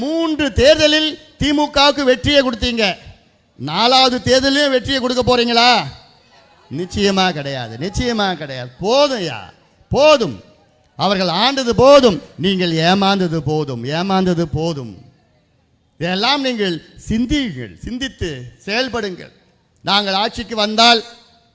3 தேர்தலில் திமுகவுக்கு வெற்றியை கொடுத்தீங்க. 4வது தேர்தலையும் வெற்றியை கொடுக்க போறீங்களா? நிச்சயமா கிடையாது, நிச்சயமா கிடையாது. போதும்யா, போதும். அவர்கள் ஆண்டது போதும், நீங்கள் ஏமாந்தது போதும், ஏமாந்தது போதும். இதெல்லாம் நீங்கள் சிந்தித்து செயல்படுங்கள். நாங்கள் ஆட்சிக்கு வந்தால்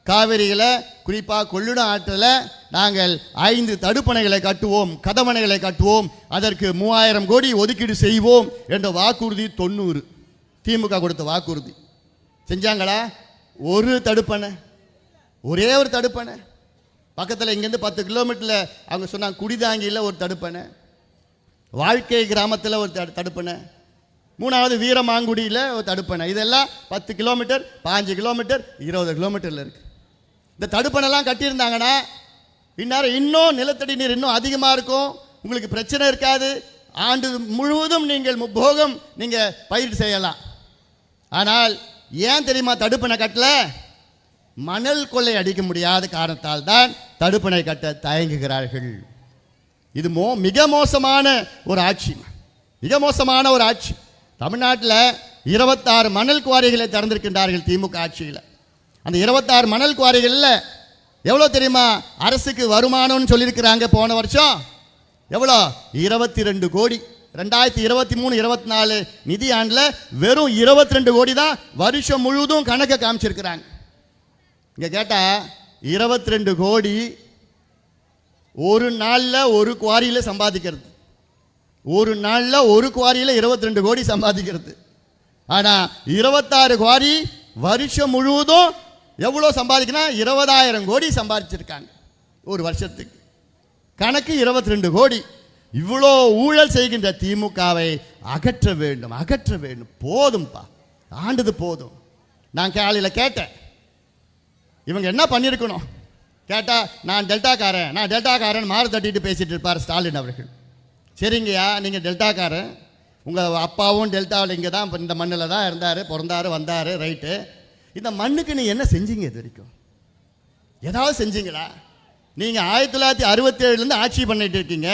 காவிரியில் குறிப்பாக கொள்ளிடம் ஆற்றில் நாங்கள் 5 தடுப்பணைகளை கட்டுவோம், கதவணைகளை கட்டுவோம், அதற்கு 3000 கோடி ஒதுக்கீடு செய்வோம் என்ற வாக்குறுதி 90. திமுக கொடுத்த வாக்குறுதி செஞ்சாங்களா? ஒரு தடுப்பணை, ஒரே ஒரு தடுப்பணை. பக்கத்தில் இங்கேருந்து 10 கிலோமீட்டரில் அவங்க சொன்னாங்க குடிதாங்கியில் ஒரு தடுப்பணை, வாழ்க்கை கிராமத்தில் ஒரு தடுப்பணை, 3வது வீரமாங்குடியில் ஒரு தடுப்பணை. இதெல்லாம் 10 கிலோமீட்டர், 5 கிலோமீட்டர், 20 கிலோமீட்டரில் இருக்குது. இந்த தடுப்பணைலாம் கட்டியிருந்தாங்கன்னா இந்நேரம் இன்னும் நிலத்தடி நீர் இன்னும் அதிகமாக இருக்கும், உங்களுக்கு பிரச்சனை இருக்காது. ஆண்டு முழுவதும் நீங்கள் முப்போகம் நீங்கள் பயிர் செய்யலாம். ஆனால் ஏன் தெரியுமா தடுப்பணை கட்டல? மணல் கொள்ளை அடிக்க முடியாத காரணத்தால் தான் தடுப்பணை கட்ட தயங்குகிறார்கள். இது மிக மோசமான ஒரு ஆட்சி, மிக மோசமான ஒரு ஆட்சி. தமிழ்நாட்டில் 26 மணல் குவாரிகளை திறந்திருக்கின்றார்கள் திமுக ஆட்சியில். அந்த 26 மணல் குவாரிகளில் எவ்வளோ தெரியுமா அரசுக்கு வருமானம்னு சொல்லியிருக்கிறாங்க? போன வருஷம் எவ்வளோ? 22 கோடி. 2023-24 நிதி ஆண்டில் வெறும் 22 கோடி தான் வருஷம் முழுவதும் கணக்கை காமிச்சிருக்கிறாங்க. இங்கே கேட்டால் 22 கோடி ஒரு நாளில் ஒரு குவாரியில் சம்பாதிக்கிறது, ஒரு நாளில் ஒரு குவாரியில் 22 கோடி சம்பாதிக்கிறது. ஆனால் 26 குவாரி வருஷம் முழுவதும் எவ்வளோ சம்பாதிக்கணும்? 20,000 கோடி சம்பாதிச்சிருக்காங்க ஒரு வருஷத்துக்கு. கணக்கு 22 கோடி. இவ்வளோ ஊழல் செய்கின்ற திமுகவை அகற்ற வேண்டும், அகற்ற வேண்டும். போதும்பா, ஆண்டது போதும். நான் காலையில் கேட்டேன், இவங்க என்ன பண்ணியிருக்கணும் கேட்டால், நான் டெல்டாக்காரன் மாறு தட்டிட்டு பேசிட்டு இருப்பார் ஸ்டாலின் அவர்கள். சரிங்கய்யா, நீங்கள் டெல்டாக்காரன், உங்கள் அப்பாவும் டெல்டாவில் இங்கே தான் இந்த மண்ணில் தான் இருந்தார், பிறந்தார், வந்தார், ரைட்டு. இந்த மண்ணுக்கு நீங்கள் என்ன செஞ்சீங்க? இது வரைக்கும் ஏதாவது செஞ்சீங்களா? நீங்கள் 1967 ஆட்சி பண்ணிட்டு இருக்கீங்க.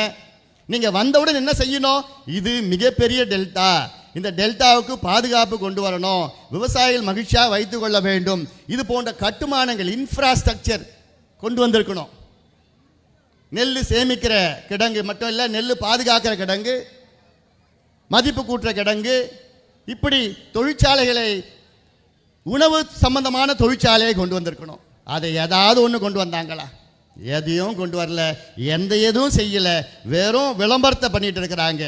நீங்கள் வந்தவுடன் என்ன செய்யணும்? இது மிகப்பெரிய டெல்டா, இந்த டெல்டாவுக்கு பாதுகாப்பு கொண்டு வரணும், விவசாயிகள் மகிழ்ச்சியாக வைத்துக் கொள்ள வேண்டும், இது போன்ற கட்டுமானங்கள் இன்ஃப்ராஸ்ட்ரக்சர் கொண்டு வந்திருக்கணும். நெல் சேமிக்கிற கிடங்கு மட்டும் இல்லை, நெல் பாதுகாக்கிற கிடங்கு, மதிப்பு கூட்டுற கிடங்கு, இப்படி தொழிற்சாலைகளை, உணவு சம்பந்தமான தொழிற்சாலையை கொண்டு வந்திருக்கணும். அதை ஏதாவது ஒன்று கொண்டு வந்தாங்களா? எதையும் கொண்டு வரல, எதுவும் செய்யலை. வெறும் விளம்பரத்தை பண்ணிட்டு இருக்கிறாங்க.